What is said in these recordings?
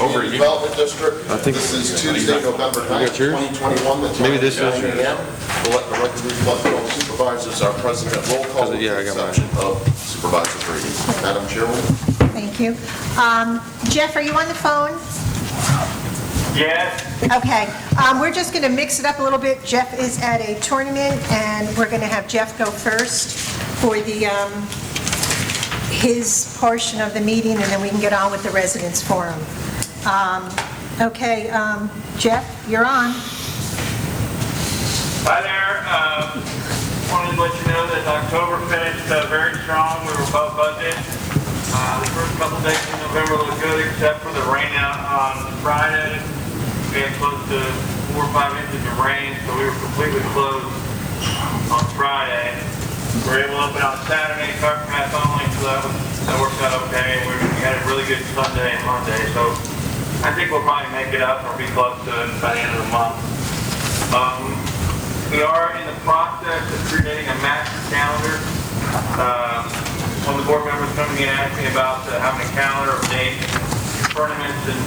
Community Development District. I think This is Tuesday, November 9th, got yours? 2021. The time Maybe this is 9 is- a.m. We'll let the record reflect that all the supervisors are present at roll call with Yeah, I the got mine. exception of Supervisor Brady. Madam Chairwoman? Thank you. Jeff, are you on the phone? Yes. Okay, we're just going to mix it up a little bit. Jeff is at a tournament, and we're going to have Jeff go first for the, his portion of the meeting, and then we can get on with the residents forum. Okay, Jeff, you're on. Hi there. Wanted to let you know that October finished very strong. We were above budget. The first couple days in November looked good, except for the rain out on Friday. We had close to 4 or 5 inches of rain, so we were completely closed on Friday. We were able to open on Saturday, cart path only, so that worked out okay. We had a really good Sunday and Monday, so I think we'll probably make it up or be close to it by the end of the month. We are in the process of creating a master calendar. One of the board members coming in and asked me about having a calendar of dates, tournaments, and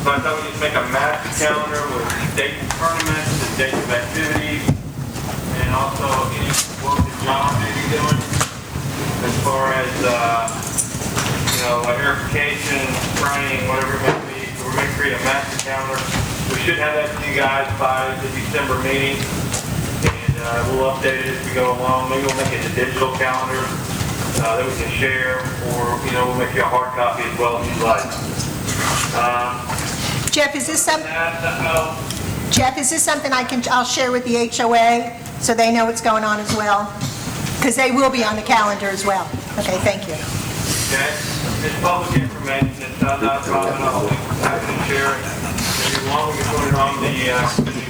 so I thought we'd just make a master calendar with dates of tournaments and dates of activities, and also any work that John may be doing as far as, aerification, spraying, whatever it may be. So we're going to create a master calendar. We should have that to you guys by the December meeting, and we'll update it as we go along. Maybe we'll make it a digital calendar that we can share, or we'll make you a hard copy as well if you'd like. Jeff, is this something I'll share with the HOA so they know what's going on as well? Because they will be on the calendar as well. Okay, thank you. Okay, it's public information. It's not a problem at all. I can share it. If you want, we can put it on the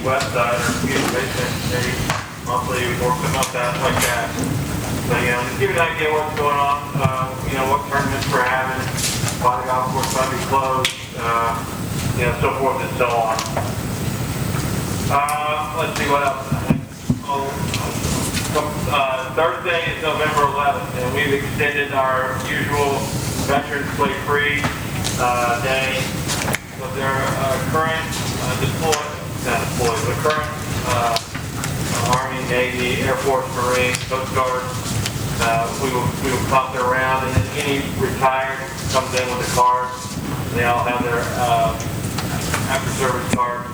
website or communication page monthly or something like that. So, just give you an idea of what's going on, what tournaments we're having, why the golf course might be closed, so forth and so on. Let's see what else. Thursday is November 11th, and we've extended our usual Veterans Play Free day. So their current the current Army, Navy, Air Force, Marine, Coast Guard, we will pop their round, and then any retired comes in with a card. They all have their after-service card.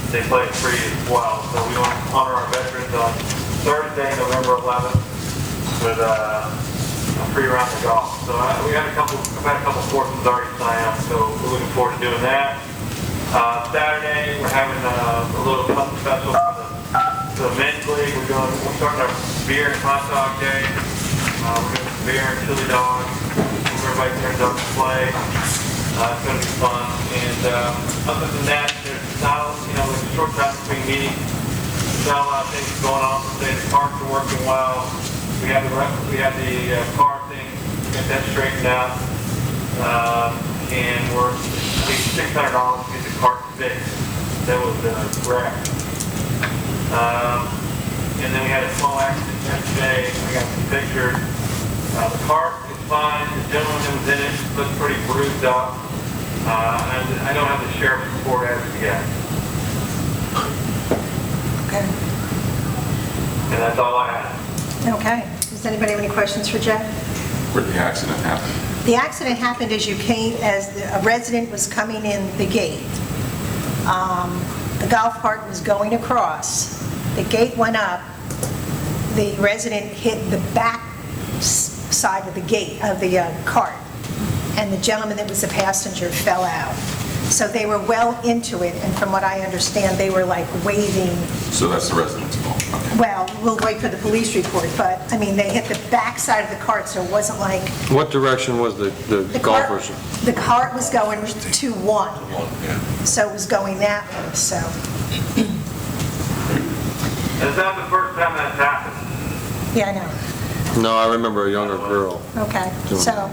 They play it free as well. So we want to honor our veterans on Thursday, November 11th, with a free round of golf. So I've had a couple courses already signed up, so we're looking forward to doing that. Saturday, we're having a little something special for the men's league. We're starting our beer and hot dog day. We're doing some beer and chili dogs. Everybody turns up to play. It's going to be fun. And other than that, there's not, there's a short time between meetings. There's not a lot of things going on. The parks are working well. We have the car thing, get that straightened out. And we're $600 to get the cart fixed. That was wrecked. And then we had a small accident yesterday. I got some pictures. The cart is fine. The gentleman that was in it looks pretty bruised up. And I don't have the sheriff's report as of yet. Okay. And that's all I have. Okay. Does anybody have any questions for Jeff? Where the accident happened? The accident happened as a resident was coming in the gate. The golf cart was going across. The gate went up. The resident hit the back side of the gate of the cart, and the gentleman that was a passenger fell out. So they were well into it, and from what I understand, they were like waving. So that's the resident's fault. Okay. Well, we'll wait for the police report, but I mean, they hit the back side of the cart, so it wasn't like What direction was the golfers? the cart was going to one, so it was going that way. So It's not the first time that's happened. yeah, I know. No, I remember a younger girl. Okay, so,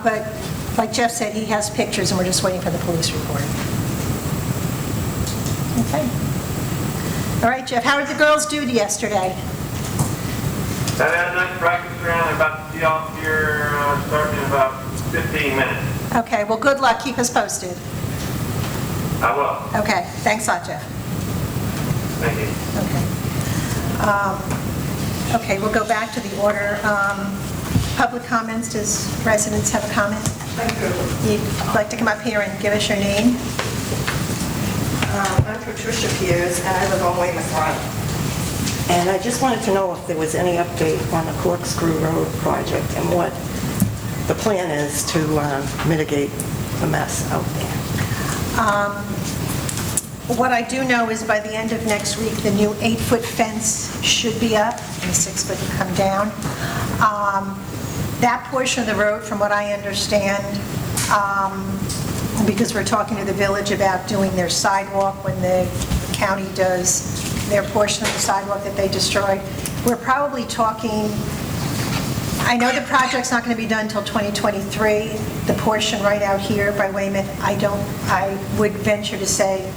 but like Jeff said, he has pictures, and we're just waiting for the police report. Okay. All right, Jeff, how did the girls do yesterday? I had a nice practice round. I'm about to tee off here starting in about 15 minutes. Okay, well, good luck. Keep us posted. I will. Okay, thanks a lot, Jeff. Thank you. Okay, we'll go back to the order. Public comments, does residents have a comment? You'd like to come up here and give us your name? I'm Patricia Piers, and I live on Weymouth Run. And I just wanted to know if there was any update on the Corkscrew Road project and what the plan is to mitigate the mess out there. What I do know is by the end of next week, the new 8-foot fence should be up, and 6-foot will come down. That portion of the road, from what I understand, because we're talking to the village about doing their sidewalk when the county does their portion of the sidewalk that they destroyed, we're probably talking, I know the project's not going to be done until 2023. The portion right out here by Weymouth, I would venture to say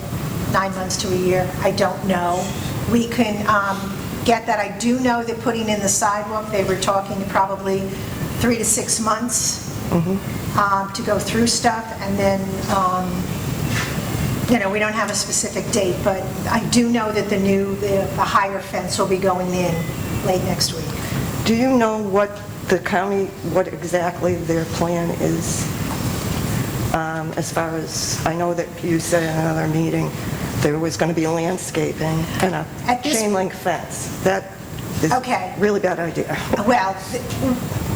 9 months to a year. I don't know. We can get that. I do know that putting in the sidewalk, they were talking probably 3 to 6 months to go through stuff, and then, we don't have a specific date, but I do know that the higher fence will be going in late next week. Do you know what the county, what exactly their plan is? As far as, I know that you said in another meeting, there was going to be landscaping and a At this- chain link fence. That is Okay. a really bad idea. Well,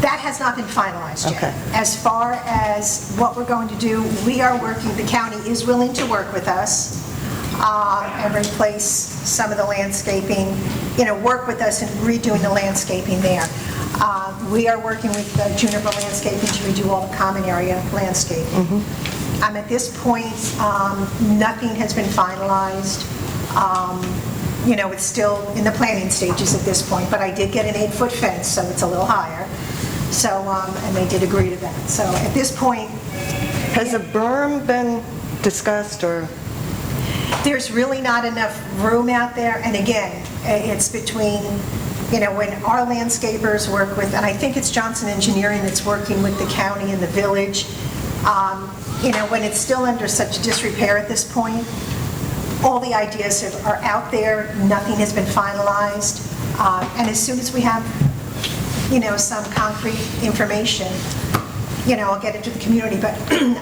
that has not been finalized yet. Okay. As far as what we're going to do, we are working, the county is willing to work with us and replace some of the landscaping, work with us in redoing the landscaping there. We are working with Juniper Landscaping to redo all the common area landscaping. At this point, nothing has been finalized. It's still in the planning stages at this point, but I did get an 8-foot fence, so it's a little higher. So, and they did agree to that. So at this point, Has a berm been discussed, or? there's really not enough room out there. And again, it's between, when our landscapers work with, and I think it's Johnson Engineering that's working with the county and the village, when it's still under such disrepair at this point, all the ideas are out there, nothing has been finalized, and as soon as we have, some concrete information, I'll get it to the community, but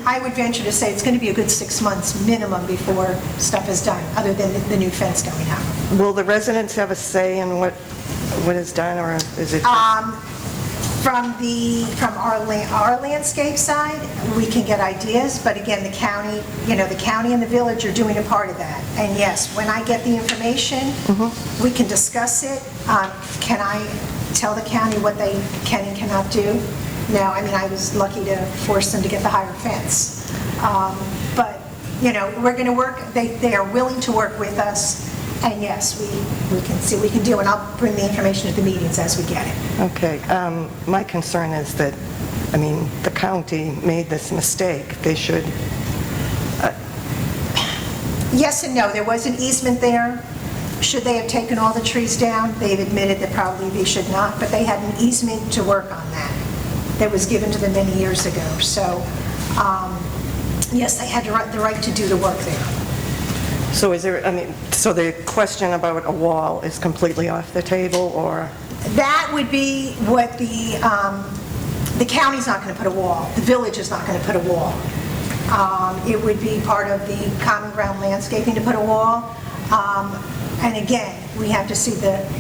I would venture to say it's going to be a good 6 months minimum before stuff is done, other than the new fence going up. Will the residents have a say in what is done, or is it? From our landscape side, we can get ideas, but again, the county and the village are doing a part of that. And yes, when I get the information, we can discuss it. Can I tell the county what they can and cannot do? No, I was lucky to force them to get the higher fence. But, we're going to work, they are willing to work with us, and yes, we can see what we can do, and I'll bring the information at the meetings as we get it. Okay, my concern is that, the county made this mistake. They should, Yes and no. There was an easement there. Should they have taken all the trees down? They've admitted that probably they should not, but they had an easement to work on that was given to them many years ago. So, yes, they had the right to do the work there. so is there, so the question about a wall is completely off the table, or? That would be what the county's not going to put a wall. The village is not going to put a wall. It would be part of the common ground landscaping to put a wall. And again, we have to see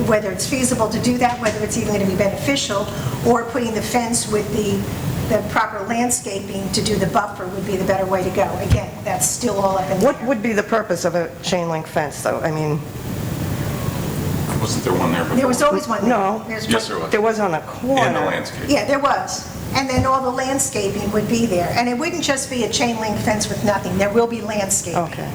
whether it's feasible to do that, whether it's even going to be beneficial, or putting the fence with the proper landscaping to do the buffer would be the better way to go. Again, that's still all up in the What air. would be the purpose of a chain link fence, though? Wasn't there one there before? There was always one there. No. There's Yes, one- there was. There was on a corner. And the landscape. Yeah, there was. And then all the landscaping would be there. And it wouldn't just be a chain link fence with nothing. There will be landscaping. Okay.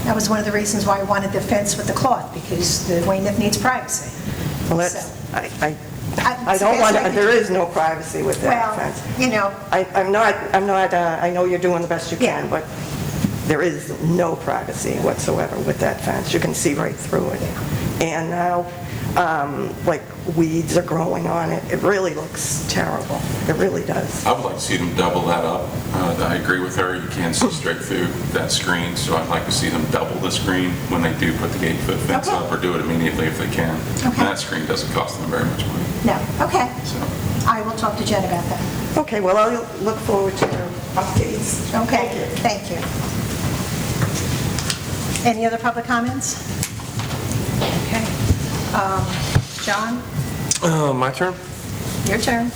That was one of the reasons why I wanted the fence with the cloth, because the Weymouth needs privacy. Well, that's, So, I it's don't the want, best way to there do is no privacy with that Well, fence. I'm not, I know you're doing the best you can, Yeah. but there is no privacy whatsoever with that fence. You can see right through it. And now, like weeds are growing on it. It really looks terrible. It really does. I would like to see them double that up. I agree with her, you can't see straight through that screen, so I'd like to see them double the screen when they do put the 8-foot fence Okay. up, or do it immediately if they can. Okay. And that screen doesn't cost them very much money, No, okay. so. I will talk to Jen about that. Okay, well, I'll look forward to your updates. Okay, thank you. Any other public comments? Okay. John, My turn? your turn.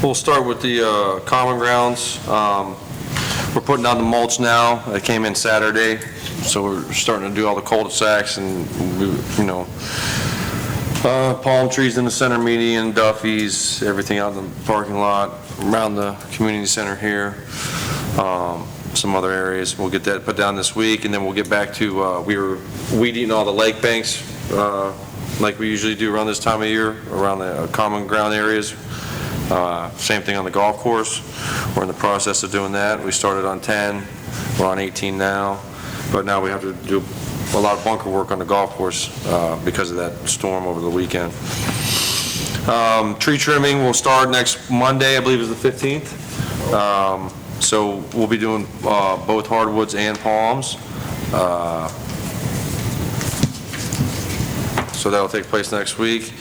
We'll start with the common grounds. We're putting down the mulch now. It came in Saturday, so we're starting to do all the cul-de-sacs and, palm trees in the center median, Duffy's, everything out in the parking lot, around the community center here, some other areas. We'll get that put down this week, and then we'll get back to, we were weed eating all the lake banks like we usually do around this time of year, around the common ground areas. Same thing on the golf course. We're in the process of doing that. We started on 10, we're on 18 now, but now we have to do a lot of bunker work on the golf course because of that storm over the weekend. Tree trimming will start next Monday, I believe is the 15th. So we'll be doing both hardwoods and palms. So that'll take place next week.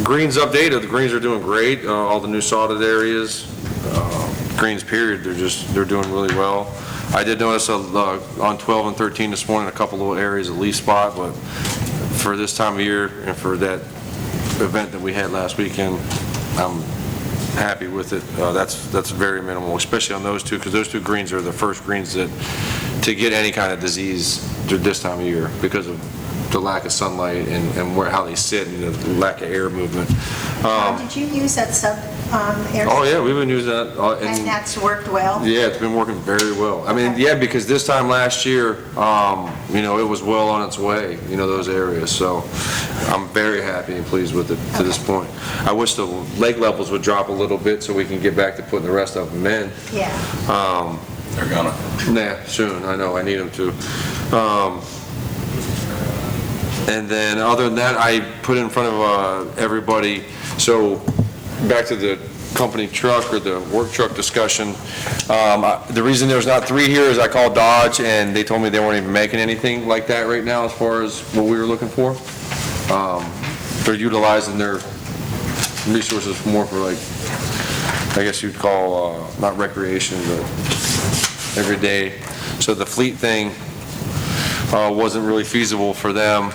Greens updated, the greens are doing great, all the new sodded areas, greens period, they're doing really well. I did notice on 12 and 13 this morning, a couple little areas of leaf spot, but for this time of year and for that event that we had last weekend, I'm happy with it. That's very minimal, especially on those two, because those two greens are the first greens to get any kind of disease this time of year because of the lack of sunlight and how they sit and the lack of air movement. Did you use that air? Oh yeah, we've been using that. And that's worked well? Yeah, it's been working very well. I mean, yeah, because this time last year, it was well on its way, those areas. So I'm very happy and pleased with it to this point. I wish the lake levels would drop a little bit so we can get back to putting the rest of them in. Yeah. They're gonna. Nah, soon, I know, I need them to. And then, other than that, I put in front of everybody, so back to the company truck or the work truck discussion. The reason there's not 3 here is I called Dodge, and they told me they weren't even making anything like that right now as far as what we were looking for. They're utilizing their resources more for, like, I guess you'd call, not recreation, but every day. So the fleet thing wasn't really feasible for them.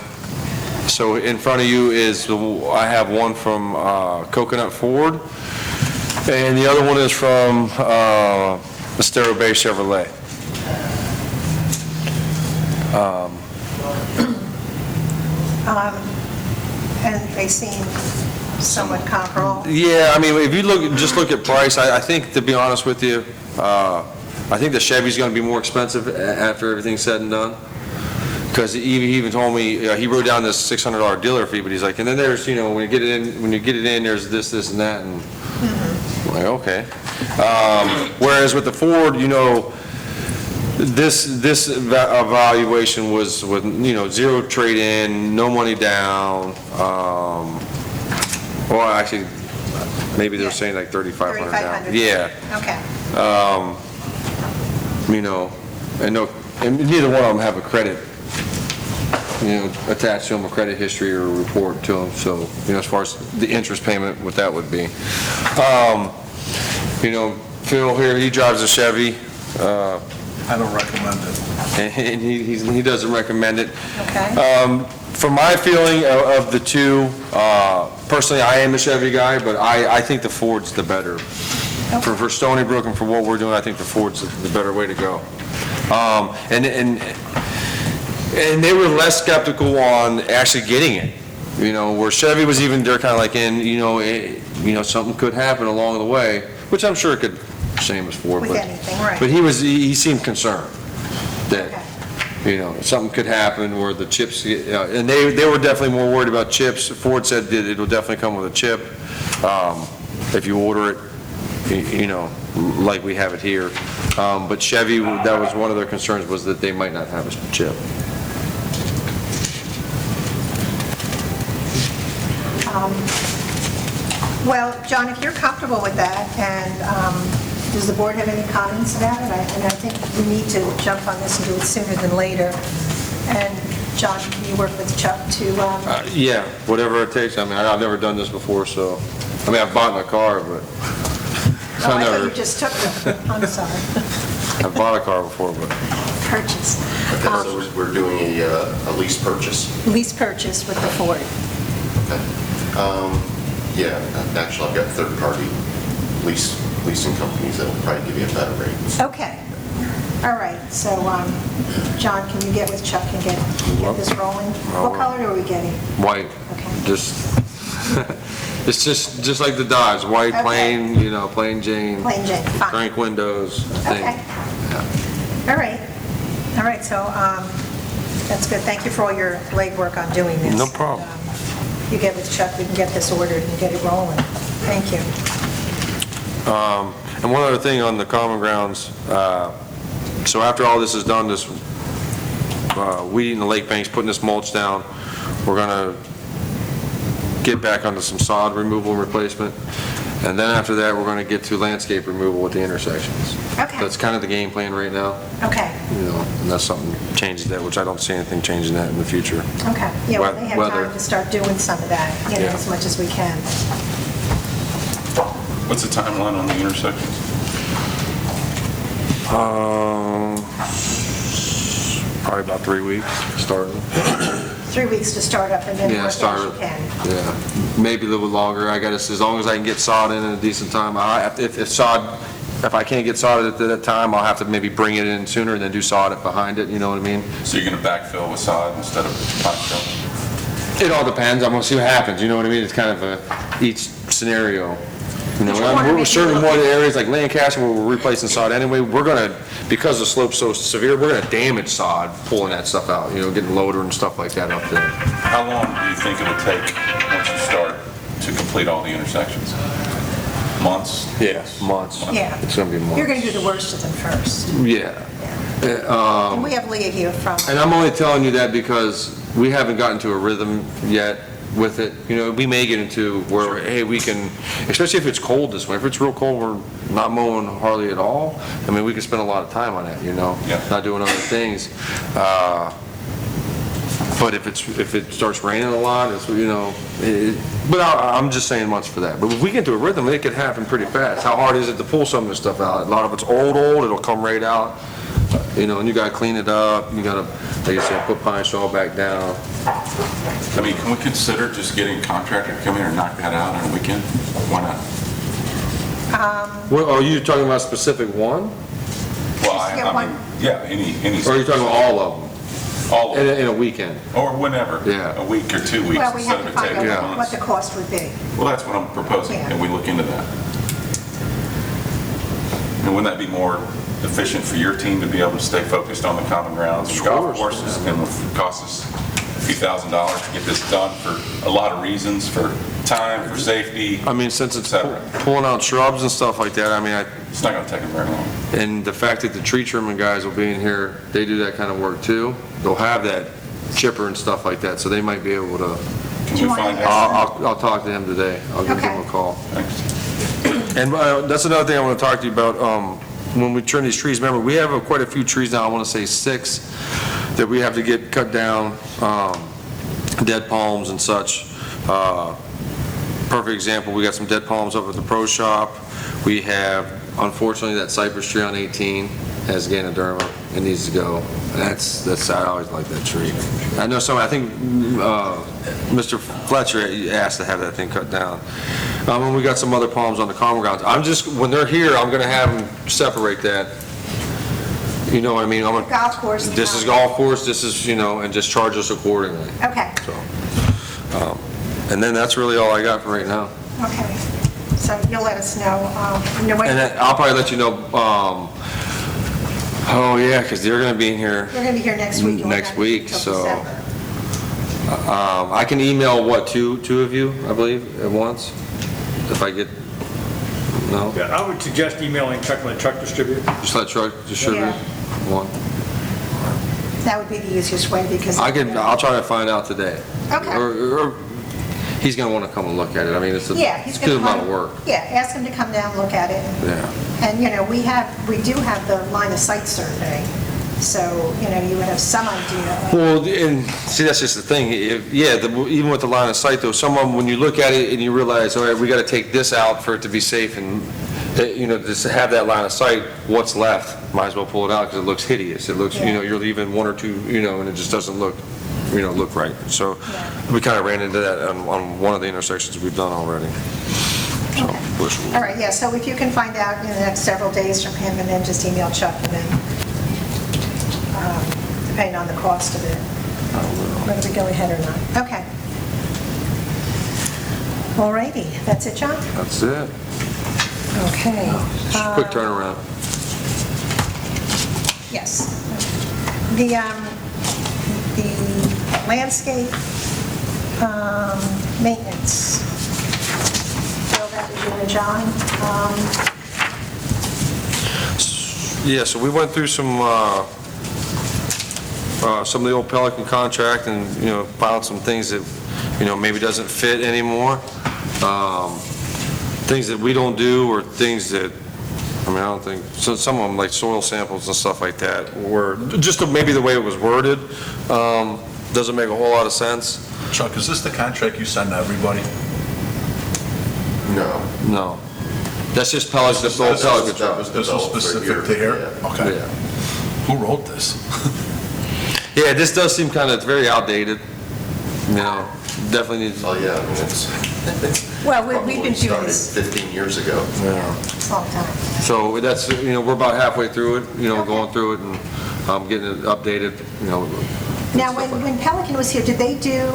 So in front of you is, I have one from Coconut Ford, and the other one is from Estero Bay Chevrolet. And they seem somewhat comparable? Yeah, I mean, if you just look at price, I think, to be honest with you, I think the Chevy's going to be more expensive after everything's said and done. Because he even told me, he wrote down this $600 dealer fee, but he's like, and then there's, when you get it in, there's this, and that, and I'm like, okay. Whereas with the Ford, this evaluation was with, zero trade-in, no money down, well, actually, maybe they're saying like $3,500 down. $3,500. Yeah. Okay. And neither one of them have a credit, attached to them, a credit history or a report to them, so, as far as the interest payment, what that would be. Phil here, he drives a Chevy. I don't recommend it. And he doesn't recommend it. Okay. From my feeling of the two, personally, I am a Chevy guy, but I think the Ford's the better. Okay. For Stony Brook and for what we're doing, I think the Ford's the better way to go. And they were less skeptical on actually getting it. Where Chevy was even, they're kind of like something could happen along the way, which I'm sure it could, same as Ford. With anything, right. But he seemed concerned that, something could happen where the chips, and they were definitely more worried about chips. Ford said that it'll definitely come with a chip if you order it you know, like we have it here. But Chevy, that was one of their concerns, was that they might not have a chip. Well, John, if you're comfortable with that, and does the board have any comments about it? And I think we need to jump on this and do it sooner than later. And John, can you work with Chuck to, Yeah, whatever it takes. I mean, I've never done this before, so, I mean, I've bought a car, but oh, I thought you just took them. I'm sorry. I've bought a car before, but Purchase. Okay, so we're doing a lease purchase? Lease purchase with the Ford. Okay. Yeah, actually, I've got third-party leasing companies that'll probably give you a better rate. Okay. All right, so, John, can you get with Chuck and get this rolling? What color are we getting? white, Okay. just, it's just like the Dodge, white, Okay. plain, you know, plain Jane. Plain Jane, fine. Crank windows, thing. Okay. All right. All right, so that's good. Thank you for all your legwork on doing this. No problem. And, you get with Chuck, we can get this ordered and get it rolling. Thank you. And one other thing on the common grounds, so after all this is done, this weeding the lake banks, putting this mulch down, we're gonna get back onto some sod removal and replacement. And then after that, we're gonna get to landscape removal at the intersections. Okay. That's kind of the game plan right now, Okay, you know, unless something changes that, which I don't see anything changing that in the future. okay. Yeah, well, they have Weather. time to start doing some of that, you know, Yeah. as much as we can. What's the timeline on the intersections? Probably about 3 weeks, starting. 3 weeks to start up and then Yeah, work start as you it. can. Yeah, maybe a little bit longer. I gotta, as long as I can get sod in a decent time. If I can't get sod at that time, I'll have to maybe bring it in sooner and then do sod it behind it, you know what I mean? So you're going to backfill with sod instead of pine shell? It all depends. I'm gonna see what happens, you know what I mean? It's kind of each scenario. You know, But you wanna we're make certain it more areas like Lancaster where we're replacing sod anyway, we're gonna, because the slope's so severe, we're gonna damage sod pulling that stuff out, you know, getting loader and stuff like that up there. How long do you think it'll take once you start to complete all the intersections? Months? Months. Yeah. It's gonna be months. You're going to do the worst of them first. Yeah. And we have Leah here from, And I'm only telling you that because we haven't gotten to a rhythm yet with it. You know, we may get into where, hey, we can, especially if it's cold this way. If it's real cold, we're not mowing hardly at all. I mean, we can spend a lot of time on that, you know? Yeah. Not doing other things. But if it starts raining a lot, it's, you know, but I'm just saying months for that. But if we get into a rhythm, it could happen pretty fast. How hard is it to pull some of this stuff out? A lot of it's old, it'll come right out. You know, and you gotta clean it up, you gotta, like I said, put pine straw back down. I mean, can we consider just getting a contractor to come here and knock that out on a weekend? Why not? Well, are you talking about a specific one? Well, get I one. mean, yeah, any, Or are you talking about all of them? all of it, In a weekend? or whenever. Yeah. A week or 2 weeks well, we instead have of to it find taking out what months. the cost would be. Well, that's what I'm proposing, Yeah. and we look into that. And wouldn't that be more efficient for your team to be able to stay focused on the common grounds and golf courses, and it'll cost us a few $1,000s to get this done for a lot of reasons, for time, for safety, I mean, since it's et cetera. pulling out shrubs and stuff like that, I mean, It's not gonna take them very long. and the fact that the tree trimming guys will be in here, they do that kind of work too. They'll have that chipper and stuff like that, so they might be able to, Can you we want find to- out? I'll talk to him today. I'll give him a Okay. call. Thanks. And that's another thing I want to talk to you about. When we trim these trees, remember, we have quite a few trees now, I want to say 6, that we have to get cut down, dead palms and such. Perfect example, we got some dead palms up at the pro shop. We have, unfortunately, that cypress tree on 18 has Ganoderma. It needs to go. That's I always like that tree. I know I think Mr. Fletcher asked to have that thing cut down. And we got some other palms on the common grounds. When they're here, I'm going to have them separate that. You know what I mean? Golf course. This is golf course, this is, you know, and just charge us accordingly. Okay, So, and then that's really all I got for right now. okay. So you'll let us know, when And then I'll probably let you know, oh yeah, because they're going to be in here. you're going to be here next week. Next week, Till so- December. I can email, two of you, I believe, at once? If I get, No? Yeah, I would suggest emailing Chuck, my truck distributor. Just let truck distribute Yeah. one? That would be the easiest way because... I'll try to find out today. Okay. Or he's gonna wanna come and look at it. I mean, it's a He's good going to... amount of work. Yeah, ask him to come down, look at it. Yeah. And, we do have the line of sight survey, so, you would have some idea. Well, and see, that's just the thing. Even with the line of sight though, someone, when you look at it and you realize, all right, we gotta take this out for it to be safe and, just to have that line of sight, what's left, might as well pull it out because it looks hideous. It looks, Yeah. you're leaving one or two, and it just doesn't look right. So Yeah. we kind of ran into that on one of the intersections we've done already. So, Okay. All right, yeah, so if you can find out in the next several days from him, and then just email Chuck, and then, depending on the cost of it, whether we go ahead or not. Okay. All righty, that's it, John? That's it. Okay. Just a quick turnaround. Yes. The landscape maintenance, Bill, that was you and John. Yeah, so we went through some of the old Pelican contract and, found some things that, maybe doesn't fit anymore. Things that we don't do or things that, I don't think, so some of them like soil samples and stuff like that were, just maybe the way it was worded, doesn't make a whole lot of sense. Chuck, is this the contract you send to everybody? No. No. That's just Pelican, the old Pelican That was This was developed for specific to here? yeah. Okay. Yeah. Who wrote this? Yeah, this does seem kind of very outdated, definitely needs. Oh, yeah, I mean, it's... Well, we've been doing Started this 15 years ago. a long time. So that's, we're about halfway through it, going through it and getting it updated, Now, when Pelican was here, did they do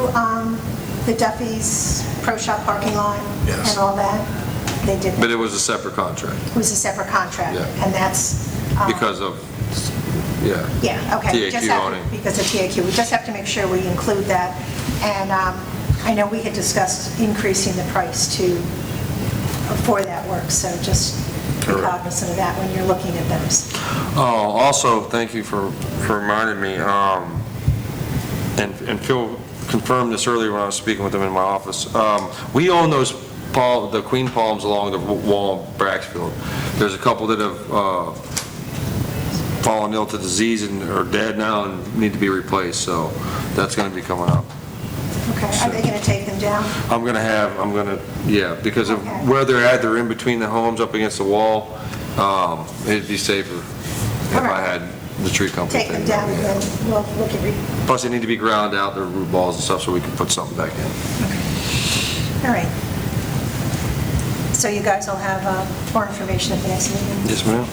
the Duffy's Pro Shop parking lot Yes. and all that? They did. But it was a separate contract It was a separate contract, Yeah. and that's... because of, yeah. Yeah, okay. We just TAQ have on to- it. Because of TAQ, we just have to make sure we include that. And I know we had discussed increasing the price for that work, so just be Correct. cognizant of that when you're looking at those. Oh, also, thank you for reminding me, and Phil confirmed this earlier when I was speaking with him in my office. We own those the queen palms along the wall in Braxfield. There's a couple that have fallen ill to disease and are dead now and need to be replaced, so that's going to be coming up. Okay, are they going to take them down? Yeah, because of Okay. where they're at, they're in between the homes up against the wall. It'd be safer if I had the tree company. Take them thing down, yeah. and then we'll look at... Plus, they need to be ground out, their root balls and stuff, so we can put something back in. All right. So you guys will have more information at the next meeting? Yes, ma'am.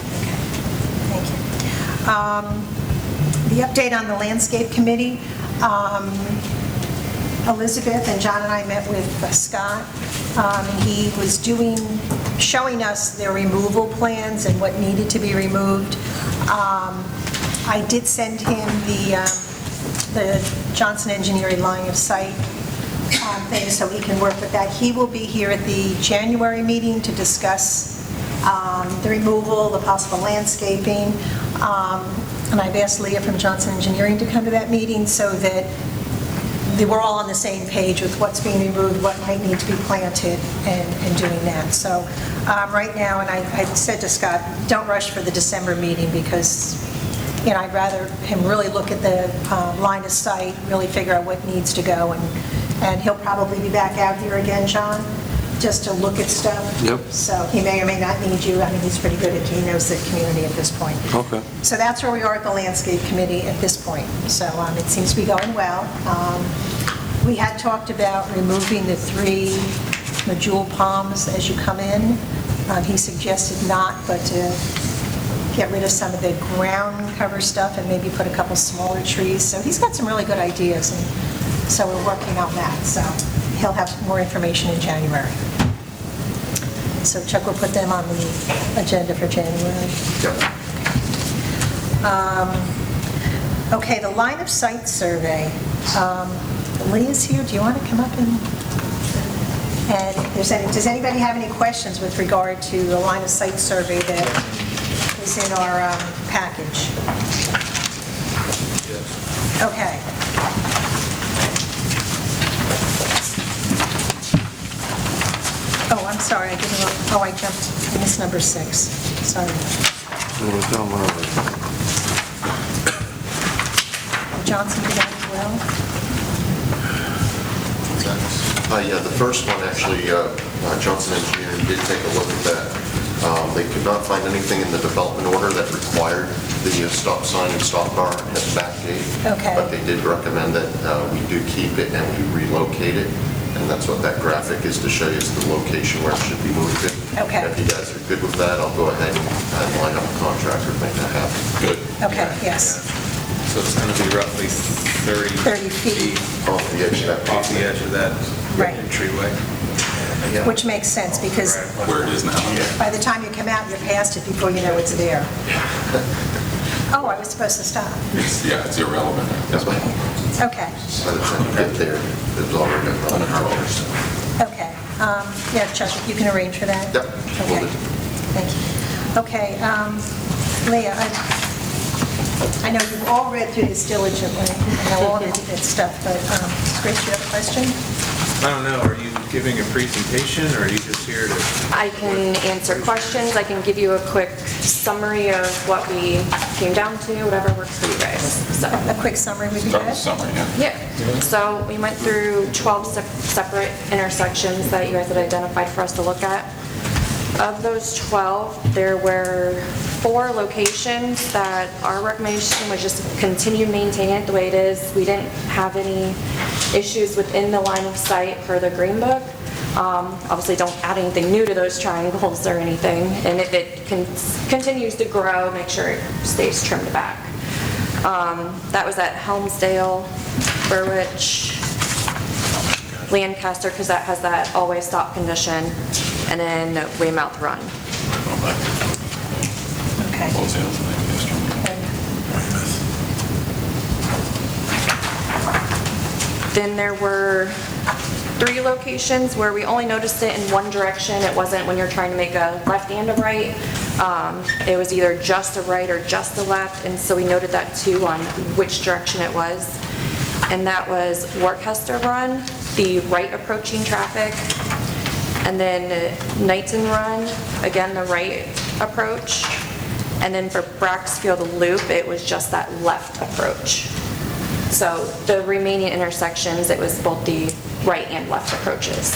Thank you. The update on the landscape committee, Elizabeth and John and I met with Scott. He was showing us their removal plans and what needed to be removed. I did send him the Johnson Engineering line of sight thing so he can work with that. He will be here at the January meeting to discuss the removal, the possible landscaping. And I've asked Leah from Johnson Engineering to come to that meeting so that we're all on the same page with what's being removed, what might need to be planted, and doing that. So right now, and I said to Scott, don't rush for the December meeting because, I'd rather him really look at the line of sight, really figure out what needs to go, and he'll probably be back out here again, John, just to look at stuff. Yep. So he may or may not need you. I mean, he's pretty good he knows the community at this point. Okay. So that's where we are at the landscape committee at this point. So it seems to be going well. We had talked about removing the 3 medjool palms as you come in. He suggested not, but to get rid of some of the ground cover stuff and maybe put a couple smaller trees. So he's got some really good ideas, and so we're working on that. So he'll have more information in January. So Chuck will put them on the agenda for January. Okay, the line of sight survey. Leah's here. Do you want to come up and And if there's any, does anybody have any questions with regard to the line of sight survey that is in our package? Okay. Oh, I'm sorry, I didn't, I jumped, I missed number 6, sorry. Johnson did that as well? Yeah, the first one, actually, Johnson Engineering did take a look at that. They could not find anything in the development order that required the stop sign and stop bar at the back gate. Okay. But they did recommend that we do keep it and we relocate it. And that's what that graphic is to show you, is the location where it should be moved. Okay. If you guys are good with that, I'll go ahead and line up a contractor to make that happen. Good. Okay, yes. So it's going to be roughly 30 30 feet. Off the edge of that. off the edge of that Right. entryway. Yeah. Which makes sense, because Where it is now. by the time you come out, you're past it before you know it's there. Oh, I was supposed to stop. Yeah, it's irrelevant. That's fine. Okay, By the time you get there, it was already $100. okay. Yeah, Chuck, you can arrange for that? Yep, will Okay, do. thank you. Okay, Leah, I know you've all read through this diligently, I know all this stuff, but Chris, you have a question? I don't know, are you giving a presentation or are you just here to? I can answer questions, I can give you a quick summary of what we came down to, whatever works for you guys, so. A quick summary would be Start good? with summary, yeah. Yeah, so we went through 12 separate intersections that you guys had identified for us to look at. Of those 12, there were 4 locations that our recommendation was just continue maintaining it the way it is. We didn't have any issues within the line of sight for the Green Book. Obviously, don't add anything new to those triangles or anything. And if it continues to grow, make sure it stays trimmed back. That was at Helmsdale, Berwich, Lancaster, because that has that always stop condition, and then Weymouth Run. Okay. What was the other thing? Then there were 3 locations where we only noticed it in one direction. It wasn't when you're trying to make a left and a right. It was either just a right or just a left, and so we noted that too on which direction it was. And that was Worcester Run, the right approaching traffic, and then Knighton Run, again the right approach, and then for Braxfield Loop, it was just that left approach. So the remaining intersections, it was both the right and left approaches.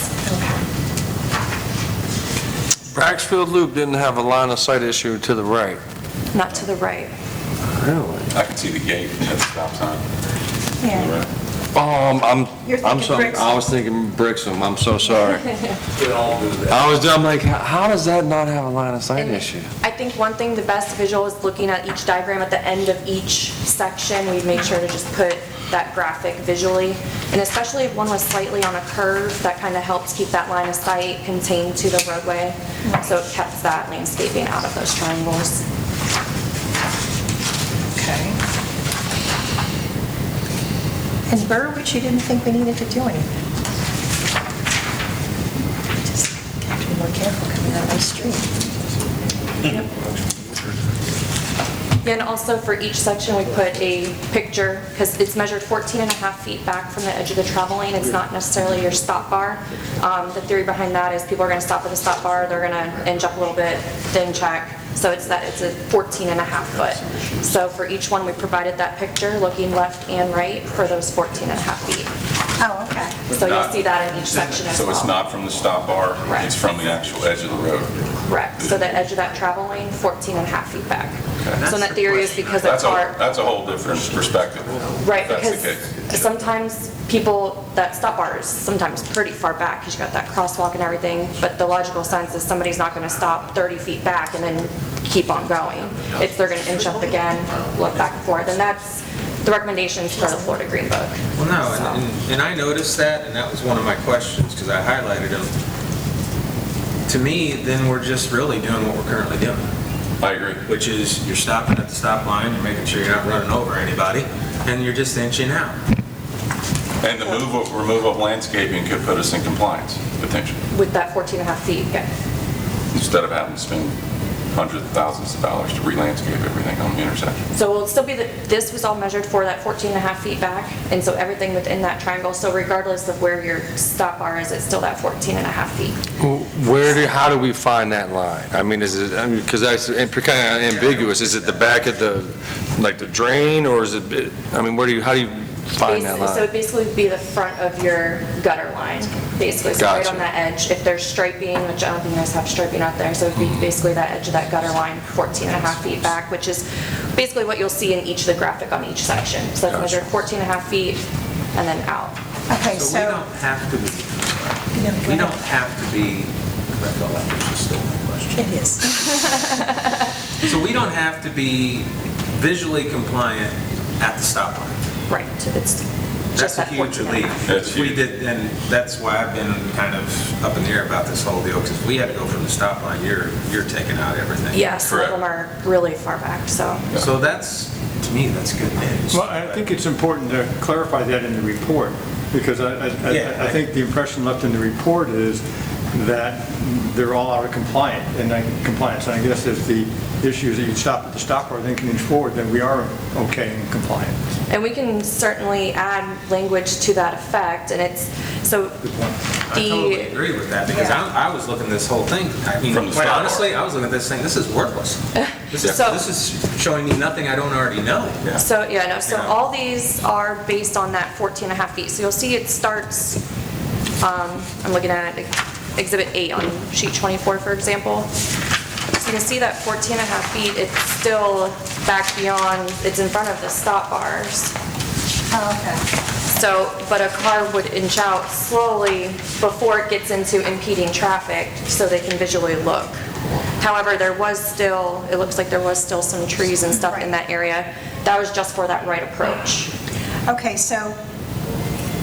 Braxfield Loop didn't have a line of sight issue to the right. Not to the right. Really? I can see the gate at the stop sign. Yeah. You're I'm thinking sorry, Brixham. I was thinking Brixham, I'm so sorry. I'm like, how does that not have a line of sight And issue? I think one thing, the best visual is looking at each diagram at the end of each section. We made sure to just put that graphic visually. And especially if one was slightly on a curve, that kind of helps keep that line of sight contained to the roadway. So it kept that landscaping out of those triangles. Okay. And Berwich, you didn't think we needed to do anything? Just have to be more careful coming out of my street. Yeah, and also for each section, we put a picture, because it's measured 14 and a half feet back from the edge of the travel lane. It's not necessarily your stop bar. The theory behind that is people are going to stop at the stop bar, they're going to inch up a little bit, then check. So it's a 14 and a half foot. So for each one, we provided that picture, looking left and right for those 14 and a half feet. Oh, okay. So you'll see that in each section as well. So it's not from the stop bar, Right. it's from the actual edge of the road. Correct. So the edge of that travel lane, 14 and a half feet back. So that theory is because it's our... That's a whole different perspective. Right, if that's the because case. sometimes people, that stop bar is sometimes pretty far back because you got that crosswalk and everything, but the logical sense is somebody's not going to stop 30 feet back and then keep on going. It's they're going to inch up again, look back and forth, and that's the recommendations for the Florida Green Book. Well, no, and I noticed that, and that was one of my questions, because I highlighted them. To me, then we're just really doing what we're currently doing, I agree. which is you're stopping at the stop line, you're making sure you're not running over anybody, and you're just inching out. And the removal of landscaping could put us in compliance, potentially, With that 14 and a half feet, yeah. instead of having to spend hundreds of thousands of dollars to re-landscape everything on the intersection. So it'll still be that, this was all measured for that 14 and a half feet back, and so everything within that triangle, so regardless of where your stop bar is, it's still that 14 and a half feet. How do we find that line? I mean, is it, because that's kind of ambiguous. Is it the back of the, like the drain, or is it, I mean, how do you find that So line? it'd basically be the front of your gutter line, basically, so right Gotcha. on that edge. If there's striping, which I don't think you guys have striping out there, so it'd be basically that edge of that gutter line, 14 and a half feet back, which is basically what you'll see in each of the graphic on each section. So that's measured 14 and a half feet and then out. Okay, So we so, don't have to be, No, go we don't ahead. have to be, I felt like this was still my question. It is. So we don't have to be visually compliant at the stop line. Right, it's just That's a that huge 14 and a relief. half. That's If we huge. did, and that's why I've been kind of up in the air about this whole deal, because if we had to go from the stop line, you're taking out everything. Yeah, some of Correct. them are really far back, so. So that's, to me, that's good news. Well, I think it's important to clarify that in the report, because Yeah. I think the impression left in the report is that they're all out of compliance. And I guess if the issue is that you stop at the stop bar, then continue forward, then we are okay and compliant. And we can certainly add language to that effect, and it's, so I totally the, agree with that, because I was looking at this whole thing, I mean, From the quite start. honestly, I was looking at this thing, this is worthless. So- This is showing me nothing I don't already know. so, yeah, no, so Yeah. all these are based on that 14 and a half feet. So you'll see it starts, I'm looking at Exhibit 8 on sheet 24, for example. So you can see that 14 and a half feet, it's still back beyond, it's in front of the stop bars. Oh, okay. So, but a car would inch out slowly before it gets into impeding traffic, so they can visually look. However, there was still, it looks like there was still some trees and stuff in that area. That was just for that right approach. Okay, so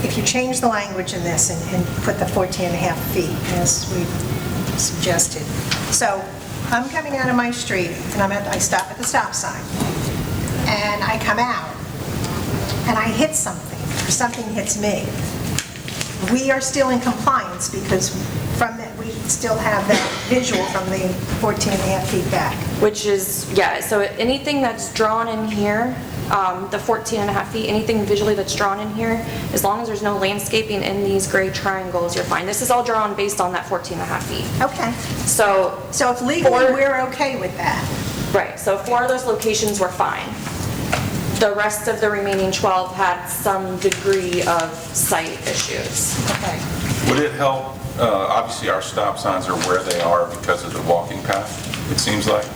if you change the language in this and put the 14 and a half feet, as we suggested. So I'm coming out of my street, and I stop at the stop sign, and I come out, and I hit something, or something hits me. We are still in compliance because from that, we still have that visual from the 14 and a half feet back. Which is, yeah, so anything that's drawn in here, the 14 and a half feet, anything visually that's drawn in here, as long as there's no landscaping in these gray triangles, you're fine. This is all drawn based on that 14 and a half feet. Okay, So, so if legally For- we're okay with that, right, so 4 of those locations were fine. The rest of the remaining 12 had some degree of site issues. okay. Would it help, obviously our stop signs are where they are because of the walking path, it seems like?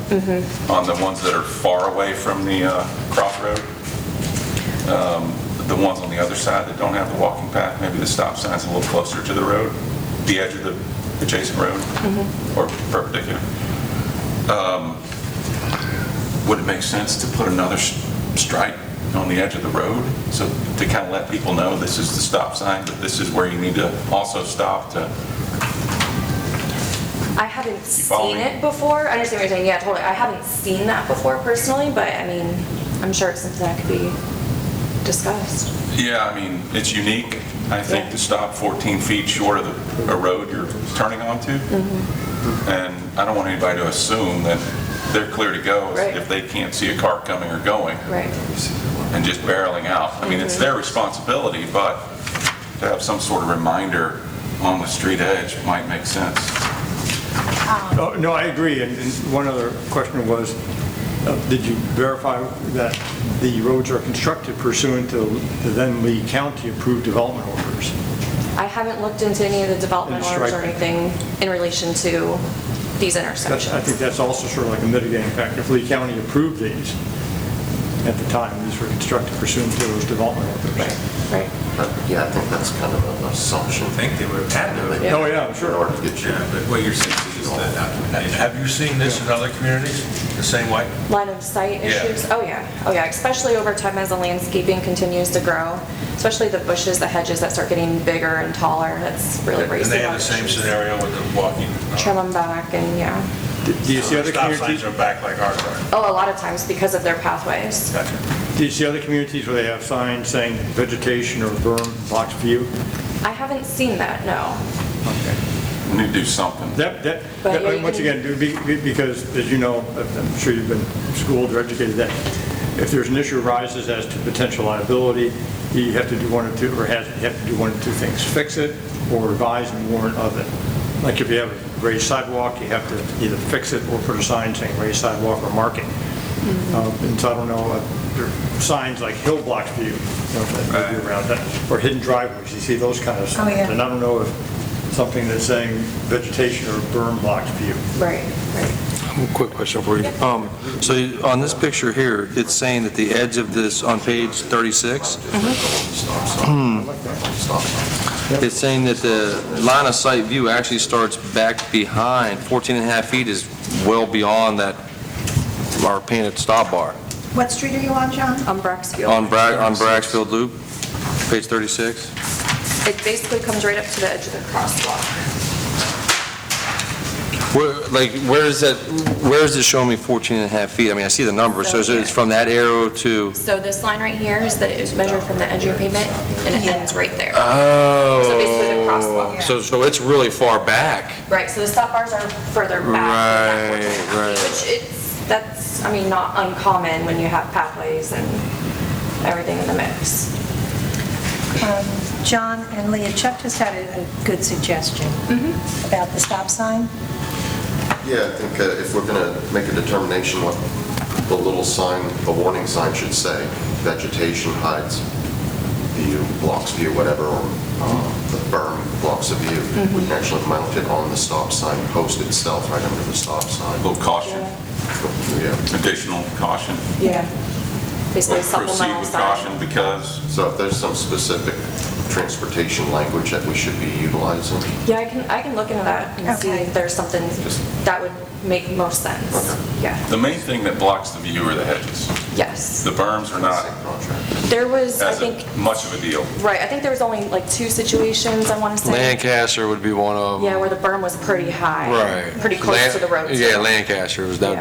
On the ones that are far away from the crossroad? The ones on the other side that don't have the walking path, maybe the stop sign's a little closer to the road, the edge of the adjacent road, or perpendicular. Would it make sense to put another stripe on the edge of the road, so to kind of let people know this is the stop sign, but this is where you need to also stop to, I haven't follow seen me? it before. I understand what you're saying, yeah, totally. I haven't seen that before personally, but I mean, I'm sure it's something that could be discussed. yeah, I mean, it's unique, I think, to stop 14 feet short of a road you're turning onto. And I don't want anybody to assume that they're clear to go Right. if they can't see a car coming or going. Right. And just barreling out. I mean, it's their responsibility, but to have some sort of reminder on the street edge might make sense. Oh, no, I agree, and one other question was, did you verify that the roads are constructed pursuant to the then Lee County approved development orders? I haven't looked into any of the development And orders or striping. anything in relation to these I intersections. think that's also sort of like a mitigating factor. If Lee County approved these at the time, these were constructed pursuant to those development orders. Right. Yeah, I think that's kind of an assumption. I think they would have had to. Yeah. Oh, yeah, In sure. order to get you. Yeah, but what you're saying is that Have you seen this in other communities, the same way? Line of sight Yeah. issues? Oh, yeah. Oh, yeah, especially over time as the landscaping continues to grow, especially the bushes, the hedges that start getting bigger and taller. That's really And raising they have lot the of same issues. scenario with the walking. Trim them back and, yeah. Do you see other Stop communities? signs are back like ours are. Oh, a lot of times because of their pathways. Gotcha. Do you see other communities where they have signs saying vegetation or berm blocks view? I haven't seen that, no. Okay. We need to do something. But yeah, you Once can- again, because, as you know, I'm sure you've been schooled or educated, that if there's an issue arises as to potential liability, you have to do one or two, or you have to do one or two things: fix it or revise and warn of it. Like if you have a raised sidewalk, you have to either fix it or put a sign saying raised sidewalk or marking. And so I don't know, there are signs like hill blocks view, that may be around that, or hidden driveways, you see those kind of signs. yeah. And I don't know if something that's saying vegetation or berm blocks view. Right, right. Quick question for you. So on this picture here, it's saying that the edge of this, on page 36, Stop sign. it's saying that the line of sight view actually starts back behind, 14 and a half feet is well beyond that, our painted stop bar. What street are you on, John? On Braxfield. On Braxfield Loop, page 36. It basically comes right up to the edge of the crosswalk. Where is it showing me 14 and a half feet? I mean, I see the numbers, so it's from that arrow to, So this line right here is measured from the edge of your pavement, and it ends right there. oh. So basically the crosswalk. So it's really far back. Right, so the stop bars are further back. than that 14 Right. Which that's, I mean, not uncommon when you have pathways and everything in the mix. John and Leah, Chuck just had a good suggestion about the stop sign. Yeah, I think if we're going to make a determination what the little sign, the warning sign should say, vegetation hides view, blocks view, whatever, or the berm blocks a view, we can actually mount it on the stop sign post itself, right under the stop sign. A little caution, Yeah. additional caution. Yeah. Basically Proceed supplemental with sign. caution because So if there's some specific transportation language that we should be utilizing, Yeah, I can look into that and see Okay. if there's something that would make most sense. Okay. Yeah, the main thing that blocks the view are the hedges. yes. The berms are not same contract. There was, I as think, much of a deal. right, I think there was only like 2 situations, I want to say. Lancaster would be one of them. Yeah, where the berm was pretty high. Right. Pretty close to the road. Yeah, too. Lancaster, that would be